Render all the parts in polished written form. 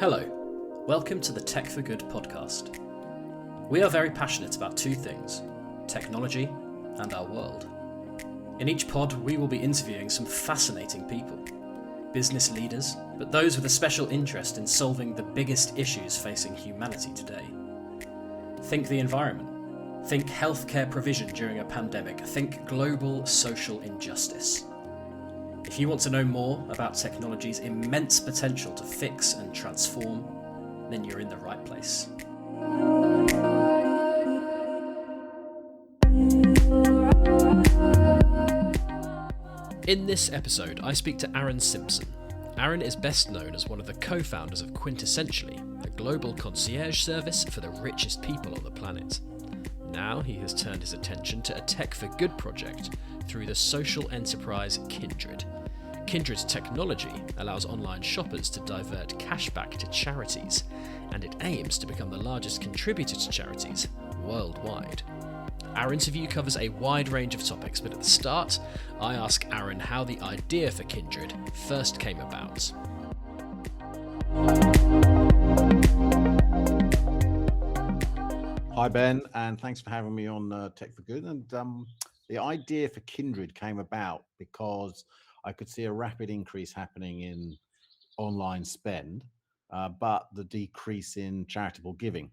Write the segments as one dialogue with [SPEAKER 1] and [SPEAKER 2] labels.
[SPEAKER 1] Hello, welcome to the Tech for Good podcast. We are very passionate about two things, technology and our world. In each pod, we will be interviewing some fascinating people, business leaders, but those with a special interest in solving the biggest issues facing humanity today. Think the environment, think healthcare provision during a pandemic, think global social injustice. If you want to know more about technology's immense potential to fix and transform, then you're in the right place. In this episode, I speak to Aaron Simpson. Aaron is best known as one of the co-founders of Quintessentially, a global concierge service for the richest people on the planet. Now he has turned his attention to a Tech for Good project through the social enterprise Kindred. Kindred's technology allows online shoppers to divert cashback to charities, and it aims to become the largest contributor to charities worldwide. Our interview covers a wide range of topics, but at the start, I ask Aaron how the idea for Kindred first came about.
[SPEAKER 2] Hi Ben, and thanks for having me on Tech for Good. And the idea for Kindred came about because I could see a rapid increase happening in online spend, but the decrease in charitable giving.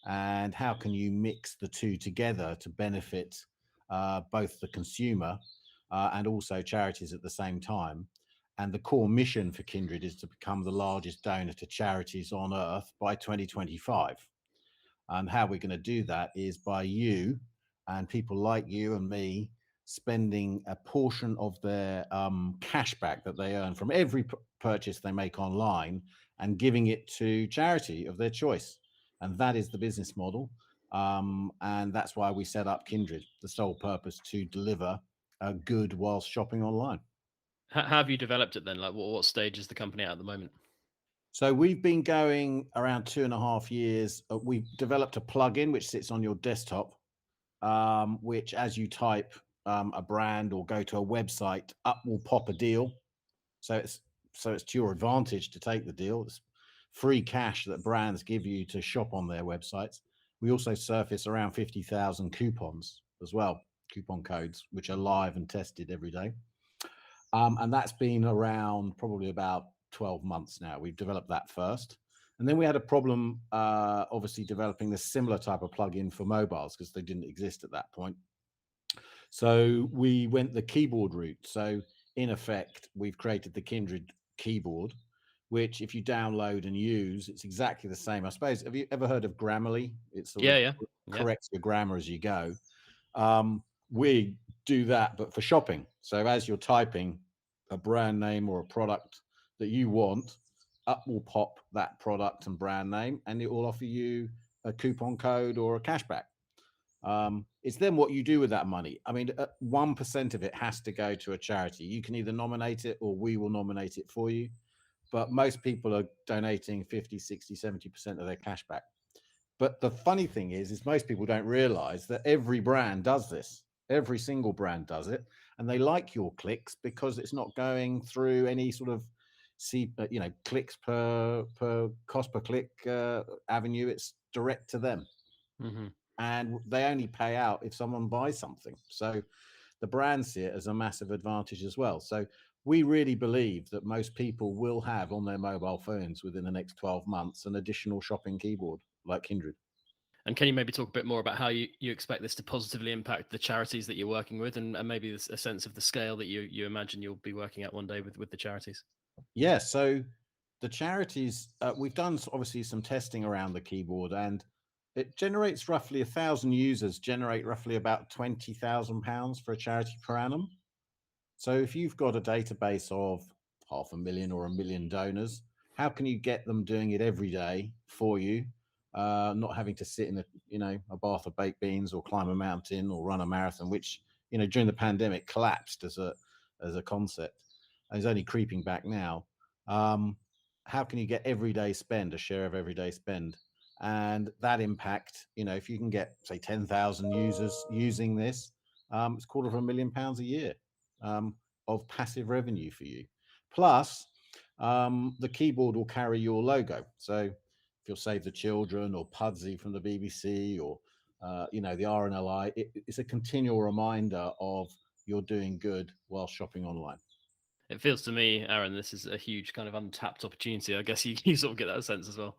[SPEAKER 2] And how can you mix the two together to benefit both the consumer and also charities at the same time? And the core mission for Kindred is to become the largest donor to charities on earth by 2025. And how we're going to do that is by you and people like you and me spending a portion of their cashback that they earn from every purchase they make online and giving it to charity of their choice. And that is the business model. And that's why we set up Kindred, the sole purpose to deliver good whilst shopping online.
[SPEAKER 1] How have you developed it then? Like what stage is the company at the moment?
[SPEAKER 2] So we've been going around 2.5 years. We've developed a plugin which sits on your desktop, which as you type a brand or go to a website, up will pop a deal. So it's to your advantage to take the deal. It's free cash that brands give you to shop on their websites. We also surface around 50,000 coupons as well, coupon codes, which are live and tested every day. And that's been around probably about 12 months now. We've developed that first. And then we had a problem, obviously developing the similar type of plugin for mobiles because they didn't exist at that point. So we went the keyboard route. So in effect, we've created the Kindred keyboard, which if you download and use, it's exactly the same. I suppose, have you ever heard of Grammarly? It sort of corrects your grammar as you go. We do that, but for shopping. So as you're typing a brand name or a product that you want, up will pop that product and brand name, and it will offer you a coupon code or a cashback. It's then what you do with that money. I mean, 1% of it has to go to a charity. You can either nominate it or we will nominate it for you. But most people are donating 50, 60, 70% of their cashback. But the funny thing is most people don't realize that every brand does this. Every single brand does it. And they like your clicks because it's not going through any sort of clicks per cost per click avenue. It's direct to them. Mm-hmm. And they only pay out if someone buys something. So the brands see it as a massive advantage as well. So we really believe that most people will have on their mobile phones within the next 12 months an additional shopping keyboard like Kindred.
[SPEAKER 1] And can you maybe talk a bit more about how you expect this to positively impact the charities that you're working with and maybe a sense of the scale that you imagine you'll be working at one day with the charities?
[SPEAKER 2] Yeah, so the charities, we've done obviously some testing around the keyboard, and it generates roughly 1,000 users, generate roughly about £20,000 for a charity per annum. So if you've got a database of 500,000 or 1 million donors, how can you get them doing it every day for you, not having to sit in a bath of baked beans or climb a mountain or run a marathon, which during the pandemic collapsed as a concept and is only creeping back now. How can you get everyday spend, a share of everyday spend? And that impact, if you can get say 10,000 users using this, it's £250,000 a year of passive revenue for you. Plus, the keyboard will carry your logo. So if you'll Save the Children or Pudsey from the BBC or the RNLI, it's a continual reminder of you're doing good while shopping online.
[SPEAKER 1] It feels to me, Aaron, this is a huge kind of untapped opportunity. I guess you sort of get that sense as well.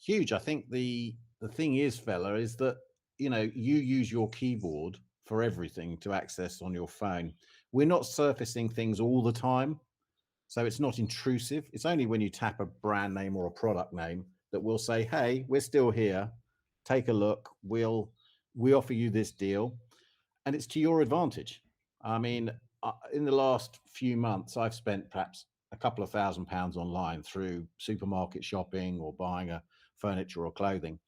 [SPEAKER 2] Huge. I think the thing is, fella, is that you use your keyboard for everything to access on your phone. We're not surfacing things all the time, so it's not intrusive. It's only when you tap a brand name or a product name that we'll say, "Hey, we're still here. Take a look. We offer you this deal," and it's to your advantage. I mean, in the last few months, I've spent perhaps a couple of £1,000 online through supermarket shopping or buying a furniture or clothing.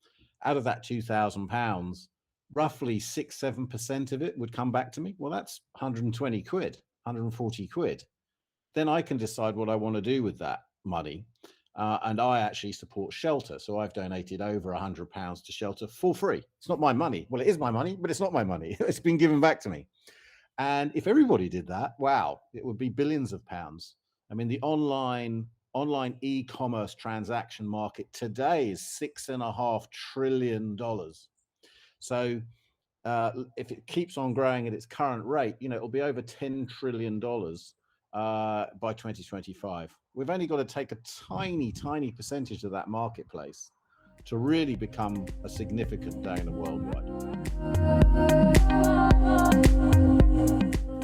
[SPEAKER 2] Out of that £2,000, roughly 6-7% of it would come back to me. Well, that's 120 quid, 140 quid. Then I can decide what I want to do with that money. And I actually support shelter. So I've donated over £100 to shelter for free. It's not my money. Well, it is my money, but it's not my money. It's been given back to me. And if everybody did that, wow, it would be billions of pounds. I mean, the online e-commerce transaction market today is $6.5 trillion. So if it keeps on growing at its current rate, it'll be over $10 trillion by 2025. We've only got to take a tiny percentage of that marketplace to really become a significant donor worldwide.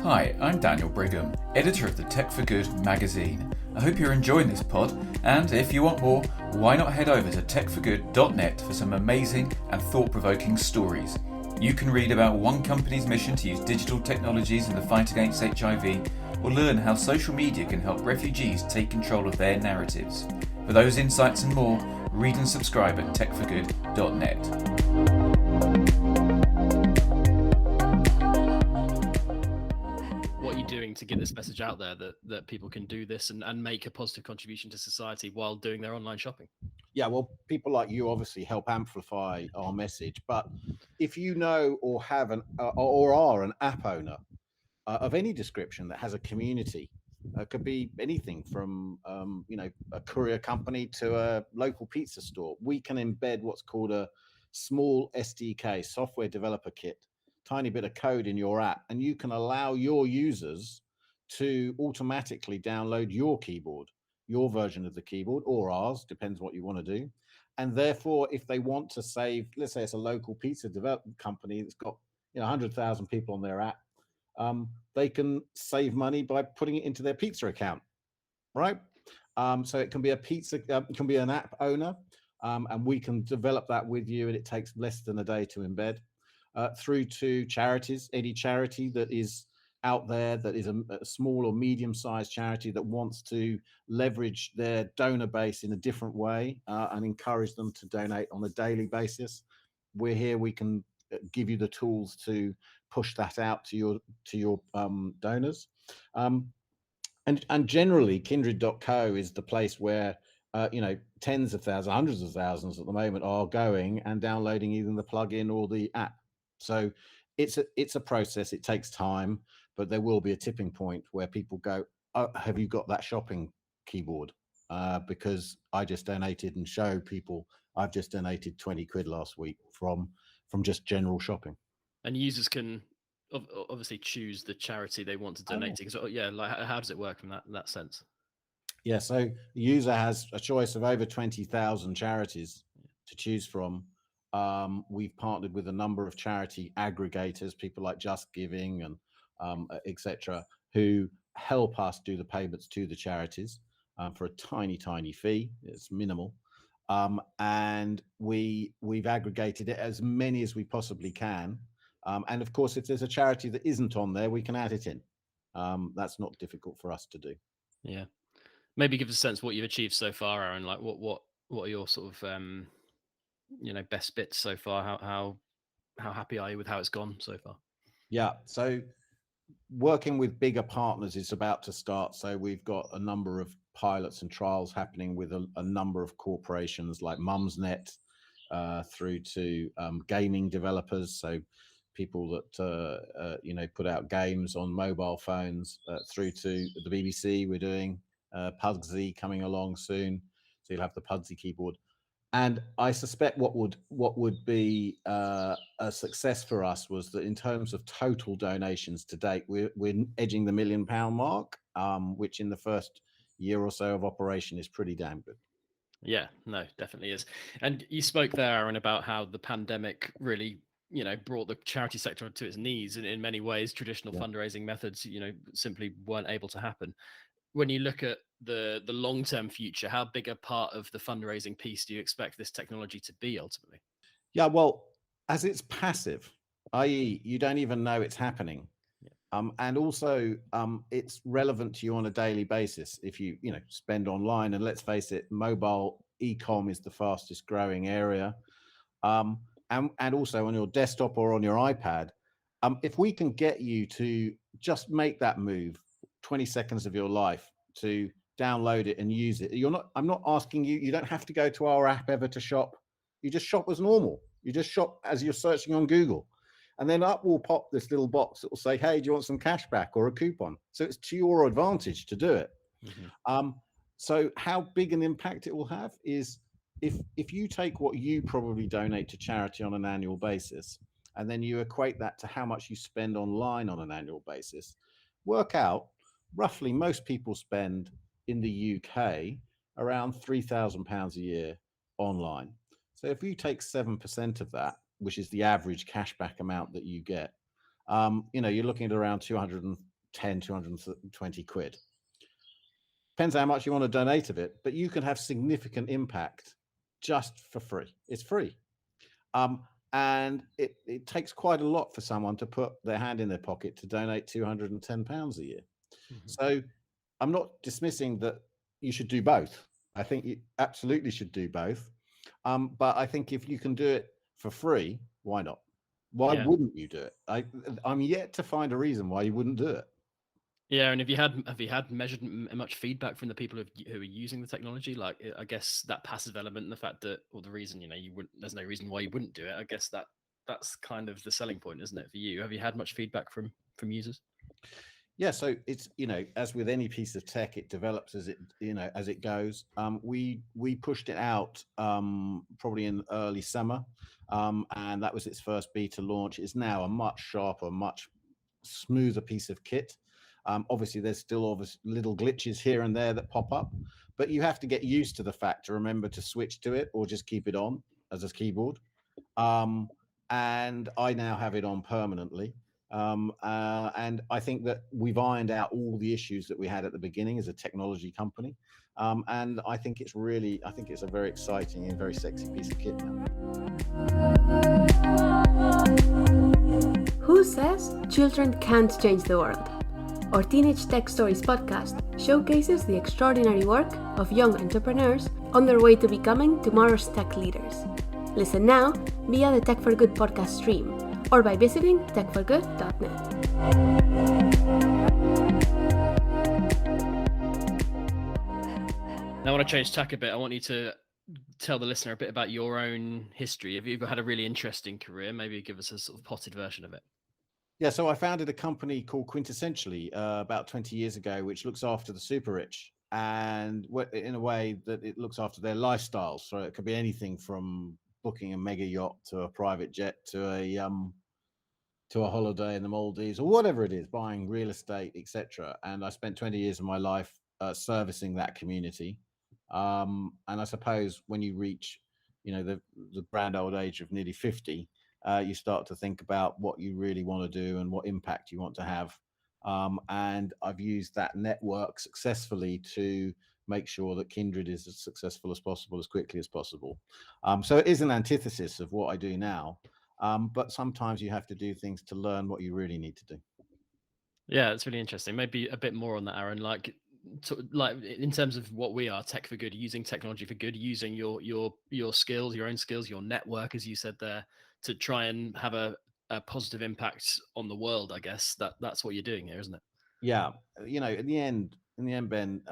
[SPEAKER 3] Hi, I'm Daniel Brigham, editor of the Tech for Good magazine. I hope you're enjoying this pod, and if you want more, why not head over to techforgood.net for some amazing and thought-provoking stories. You can read about one company's mission to use digital technologies in the fight against HIV, or learn how social media can help refugees take control of their narratives. For those insights and more, read and subscribe at techforgood.net.
[SPEAKER 1] Doing to get this message out there that people can do this and make a positive contribution to society while doing their online shopping?
[SPEAKER 2] Yeah, well, people like you obviously help amplify our message. But if you know or have or are an app owner of any description that has a community, could be anything from a courier company to a local pizza store, we can embed what's called a small SDK, software developer kit, tiny bit of code in your app, and you can allow your users to automatically download your keyboard, your version of the keyboard, or ours, depends what you want to do. And therefore, if they want to save, let's say it's a local pizza development company that's got 100,000 people on their app, they can save money by putting it into their pizza account, right? So it can be it can be an app owner, and we can develop that with you, and it takes less than a day to embed. Through to charities, any charity that is out there that is a small or medium-sized charity that wants to leverage their donor base in a different way and encourage them to donate on a daily basis. We're here. We can give you the tools to push that out to your donors. And generally, Kindred.co is the place where tens of thousands, hundreds of thousands at the moment are going and downloading either the plugin or the app. So it's a process. It takes time, but there will be a tipping point where people go, "Oh, have you got that shopping keyboard?" Because I just donated, and show people I've just donated 20 quid last week from just general shopping.
[SPEAKER 1] And users can obviously choose the charity they want to donate to. So, yeah, like how does it work from that sense?
[SPEAKER 2] Yeah, so the user has a choice of over 20,000 charities to choose from. We've partnered with a number of charity aggregators, people like Just Giving and etc., who help us do the payments to the charities for a tiny fee. It's minimal. And we've aggregated it as many as we possibly can. And of course, if there's a charity that isn't on there, we can add it in. That's not difficult for us to do.
[SPEAKER 1] Yeah. Maybe give us a sense what you've achieved so far, Aaron. Like what are your sort of best bits so far? How happy are you with how it's gone so far?
[SPEAKER 2] Yeah, so working with bigger partners is about to start. So we've got a number of pilots and trials happening with a number of corporations like Mumsnet, through to gaming developers. So people that put out games on mobile phones, through to the BBC. We're doing Pudsey coming along soon, so you'll have the Pudsey keyboard. And I suspect what would be a success for us was that in terms of total donations to date, we're edging the £1 million mark, which in the first year or so of operation is pretty damn good.
[SPEAKER 1] Yeah, no, definitely is. And you spoke there, Aaron, about how the pandemic really, brought the charity sector to its knees. And in many ways, traditional
[SPEAKER 2] Yeah.
[SPEAKER 1] fundraising methods, simply weren't able to happen. When you look at the long-term future, how big a part of the fundraising piece do you expect this technology to be ultimately?
[SPEAKER 2] Yeah, well, as it's passive, i.e., you don't even know it's happening. And also, it's relevant to you on a daily basis. If you spend online, and let's face it, mobile e-com is the fastest growing area, and also on your desktop or on your iPad. If we can get you to just make that move, 20 seconds of your life to download it and use it, I'm not asking you. You don't have to go to our app ever to shop. You just shop as normal. You just shop as you're searching on Google. And then up will pop this little box that will say, hey, do you want some cash back or a coupon? So it's to your advantage to do it.
[SPEAKER 1] Mm-hmm.
[SPEAKER 2] So how big an impact it will have is if you take what you probably donate to charity on an annual basis, and then you equate that to how much you spend online on an annual basis, work out roughly most people spend in the UK around £3,000 a year online. So if you take 7% of that, which is the average cashback amount that you get, you're looking at around 210, 220 quid. Depends how much you want to donate of it, but you can have significant impact just for free. It's free. And it takes quite a lot for someone to put their hand in their pocket to donate £210 a year.
[SPEAKER 1] Mm-hmm.
[SPEAKER 2] So I'm not dismissing that you should do both. I think you absolutely should do both. But I think if you can do it for free, why not? Why wouldn't you do it? I'm yet to find a reason why you wouldn't do it.
[SPEAKER 1] Yeah, and have you had measured much feedback from the people who are using the technology? Like, I guess that passive element and the fact that, or the reason, you wouldn't, there's no reason why you wouldn't do it. I guess that's kind of the selling point, isn't it, for you? Have you had much feedback from users?
[SPEAKER 2] Yeah, so it's as with any piece of tech, it develops as it goes. We pushed it out probably in early summer, and that was its first beta launch. It's now a much sharper, much smoother piece of kit. Obviously, there's still little glitches here and there that pop up, but you have to get used to the fact to remember to switch to it or just keep it on as a keyboard. And I now have it on permanently. And I think that we've ironed out all the issues that we had at the beginning as a technology company. And I think it's a very exciting and very sexy piece of kit now.
[SPEAKER 4] Who says children can't change the world? Our Teenage Tech Stories podcast showcases the extraordinary work of young entrepreneurs on their way to becoming tomorrow's tech leaders. Listen now via the Tech for Good podcast stream or by visiting techforgood.net.
[SPEAKER 1] Now I want to change tack a bit. I want you to tell the listener a bit about your own history. Have you had a really interesting career? Maybe give us a sort of potted version of it.
[SPEAKER 2] Yeah, so I founded a company called Quintessentially about 20 years ago, which looks after the super rich, and in a way that it looks after their lifestyles. So it could be anything from booking a mega yacht to a private jet to a holiday in the Maldives or whatever it is, buying real estate, etc. And I spent 20 years of my life servicing that community. And I suppose when you reach, the grand old age of nearly 50, you start to think about what you really want to do and what impact you want to have. And I've used that network successfully to make sure that Kindred is as successful as possible, as quickly as possible. So it is an antithesis of what I do now. But sometimes you have to do things to learn what you really need to do.
[SPEAKER 1] Yeah, it's really interesting. Maybe a bit more on that, Aaron. Like in terms of what we are, Tech for Good, using technology for good, using your skills, your own skills, your network, as you said there, to try and have a positive impact on the world. I guess that's what you're doing here, isn't it?
[SPEAKER 2] Yeah, in the end, Ben,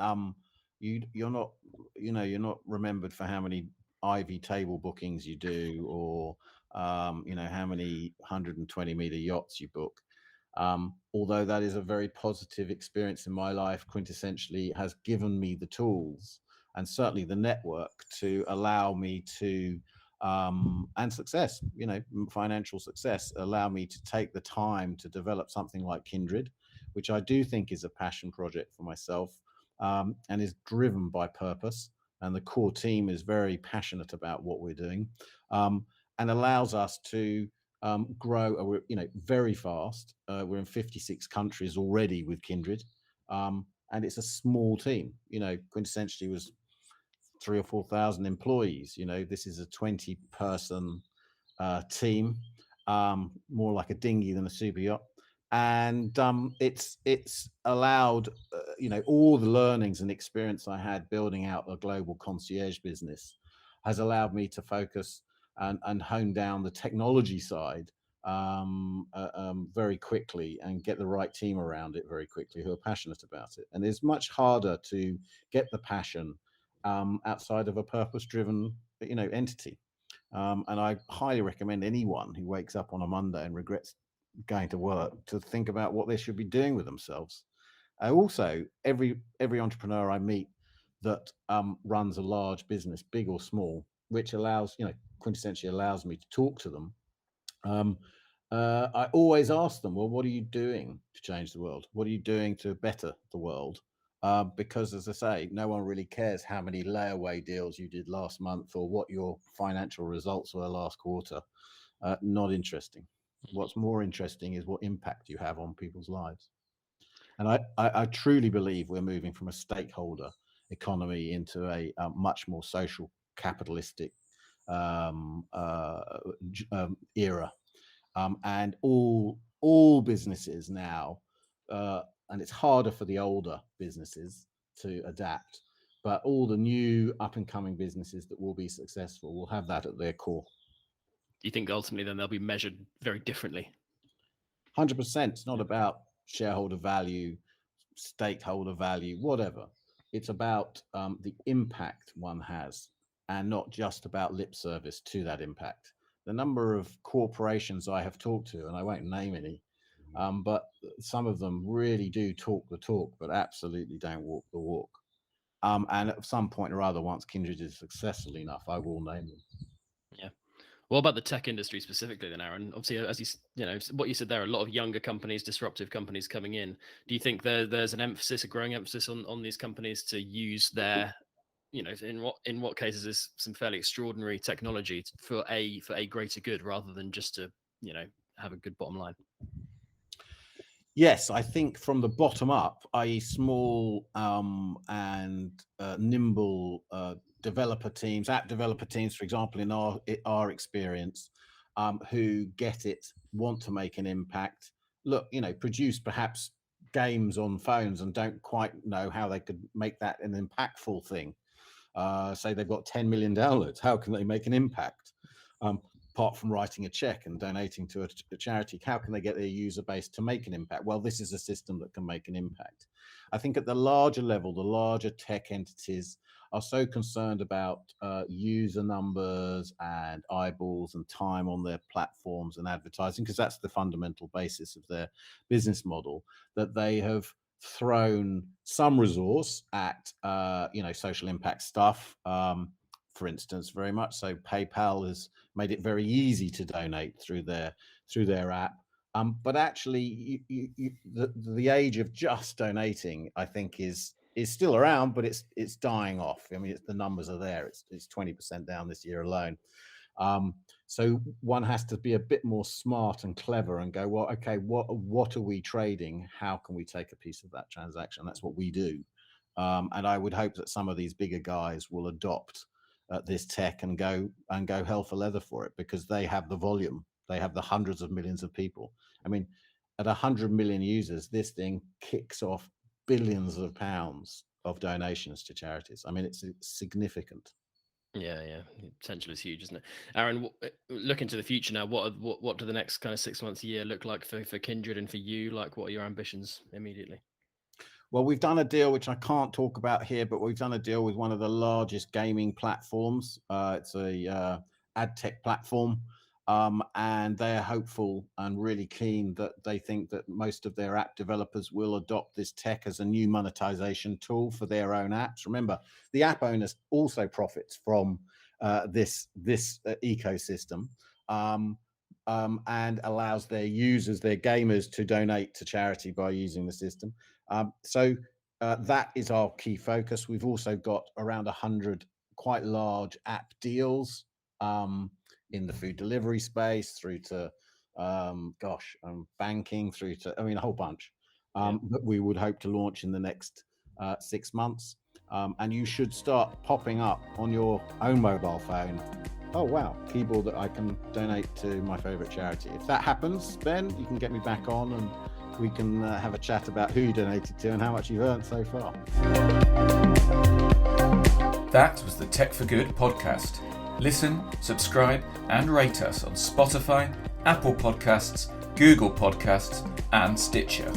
[SPEAKER 2] you're not remembered for how many Ivy table bookings you do, or how many 120-meter yachts you book. Although that is a very positive experience in my life, quintessentially has given me the tools and certainly the network to allow me to and success, financial success, allow me to take the time to develop something like Kindred, which I do think is a passion project for myself, and is driven by purpose. And the core team is very passionate about what we're doing, and allows us to grow, very fast. We're in 56 countries already with Kindred, and it's a small team. Quintessentially was 3,000 or 4,000 employees. This is a 20-person team, more like a dinghy than a super yacht. And it's allowed, all the learnings and experience I had building out a global concierge business has allowed me to focus and hone down the technology side very quickly and get the right team around it very quickly who are passionate about it. And it's much harder to get the passion outside of a purpose-driven, entity. And I highly recommend anyone who wakes up on a Monday and regrets going to work to think about what they should be doing with themselves. Also, every entrepreneur I meet that runs a large business, big or small, which allows, quintessentially allows me to talk to them. I always ask them, well, what are you doing to change the world? What are you doing to better the world? Because, as I say, no one really cares how many layaway deals you did last month or what your financial results were last quarter. Not interesting. What's more interesting is what impact you have on people's lives. And I truly believe we're moving from a stakeholder economy into a much more social capitalistic era. And all businesses now, and it's harder for the older businesses to adapt, but all the new up and coming businesses that will be successful will have that at their core.
[SPEAKER 1] Do you think ultimately then they'll be measured very differently?
[SPEAKER 2] 100%. It's not about shareholder value, stakeholder value, whatever. It's about the impact one has, and not just about lip service to that impact. The number of corporations I have talked to, and I won't name any, but some of them really do talk the talk, but absolutely don't walk the walk. And at some point or other, once Kindred is successful enough, I will name them.
[SPEAKER 1] Yeah. What about the tech industry specifically then, Aaron? Obviously, as what you said there, a lot of younger companies, disruptive companies coming in. Do you think there's an emphasis, a growing emphasis on these companies to use their, in what cases is some fairly extraordinary technology for a greater good rather than just to, have a good bottom line?
[SPEAKER 2] Yes, I think from the bottom up, i.e. small and nimble developer teams, app developer teams, for example, in our experience, who get it, want to make an impact, produce perhaps games on phones and don't quite know how they could make that an impactful thing. Say they've got 10 million downloads, how can they make an impact? Apart from writing a check and donating to a charity, how can they get their user base to make an impact? Well, this is a system that can make an impact. I think at the larger level, the larger tech entities are so concerned about user numbers and eyeballs and time on their platforms and advertising, because that's the fundamental basis of their business model, that they have thrown some resource at social impact stuff. For instance, very much so, PayPal has made it very easy to donate through their app. But actually, the age of just donating, I think, is still around, but it's dying off. I mean, the numbers are there. It's 20% down this year alone. So one has to be a bit more smart and clever and go, well, okay, what are we trading? How can we take a piece of that transaction? That's what we do. And I would hope that some of these bigger guys will adopt this tech and go hell for leather for it, because they have the volume, they have the hundreds of millions of people. I mean, at 100 million users, this thing kicks off billions of pounds of donations to charities. I mean, it's significant.
[SPEAKER 1] Yeah, potential is huge, isn't it, Aaron? Look into the future now. What do the next kind of 6 months, a year look like for Kindred and for you? Like, what are your ambitions immediately?
[SPEAKER 2] Well, we've done a deal which I can't talk about here, but we've done a deal with one of the largest gaming platforms. It's a ad tech platform, and they're hopeful and really keen that they think that most of their app developers will adopt this tech as a new monetization tool for their own apps. Remember, the app owners also profits from this ecosystem, and allows their users, their gamers, to donate to charity by using the system. So that is our key focus. We've also got around 100 quite large app deals in the food delivery space, through to banking, through to, a whole bunch that we would hope to launch in the next 6 months. And you should start popping up on your own mobile phone. Oh wow, keyboard that I can donate to my favorite charity. If that happens, Ben, you can get me back on and we can have a chat about who you donated to and how much you've earned so far.
[SPEAKER 3] That was the Tech for Good podcast. Listen, subscribe, and rate us on Spotify, Apple Podcasts, Google Podcasts, and Stitcher.